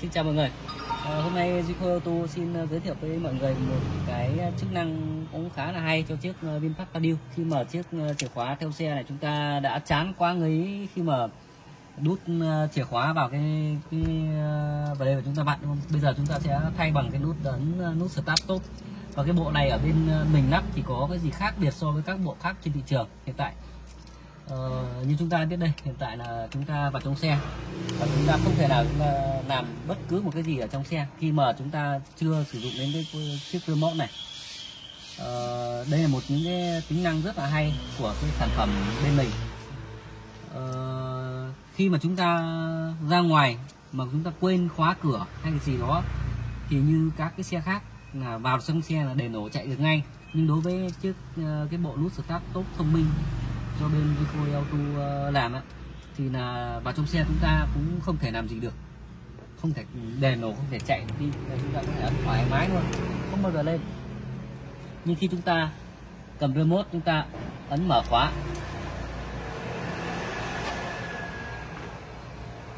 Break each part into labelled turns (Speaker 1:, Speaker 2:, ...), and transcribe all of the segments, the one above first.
Speaker 1: Xin chào mọi người. Hôm nay Zico Auto xin giới thiệu với mọi người một cái chức năng cũng khá là hay cho chiếc VinFast Padio. Khi mở chiếc chìa khóa theo xe này, chúng ta đã chán quá ngấy khi mà đút chìa khóa vào vào đây và chúng ta vặn, đúng không? Bây giờ chúng ta sẽ thay bằng cái nút ấn nút Start Top. Và cái bộ này ở bên mình lắp thì có cái gì khác biệt so với các bộ khác trên thị trường hiện tại. Như chúng ta biết đây, hiện tại là chúng ta vào trong xe và chúng ta không thể nào chúng ta làm bất cứ một cái gì ở trong xe khi mà chúng ta chưa sử dụng đến cái chiếc remote này. Đây là một những cái tính năng rất là hay của cái sản phẩm bên mình. Khi mà chúng ta ra ngoài mà chúng ta quên khóa cửa hay cái gì đó thì như các cái xe khác là vào trong xe là để nổ chạy được ngay, nhưng đối với chiếc cái bộ nút Start Top thông minh do bên Zico Auto làm á, thì là vào trong xe chúng ta cũng không thể làm gì được, không thể đèn nổ, không thể chạy đi, chúng ta có thể ấn thoải mái luôn, không bao giờ lên. Nhưng khi chúng ta cầm remote, chúng ta ấn mở khóa,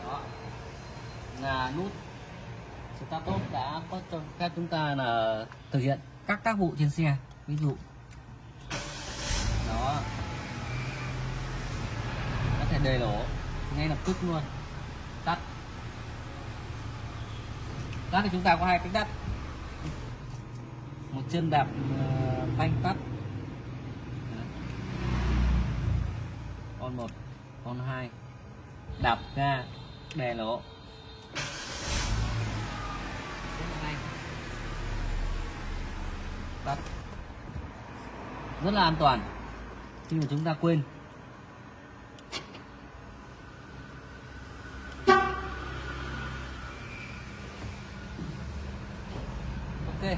Speaker 1: đó là nút Start Top đã có cho phép chúng ta là thực hiện các tác vụ trên xe. Ví dụ đó, có thể đề nổ ngay lập tức luôn. Tắt thì chúng ta có hai cách tắt: một chân đạp phanh tắt, con 1, con 2 đạp ga đè nổ. Tắt rất là an toàn khi mà chúng ta quên. Ok,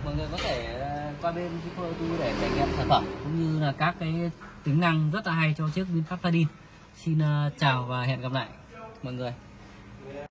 Speaker 1: mọi người có thể qua bên Zico Auto để trải nghiệm sản phẩm cũng như là các cái tính năng rất là hay cho chiếc VinFast Padio. Xin chào và hẹn gặp lại mọi người.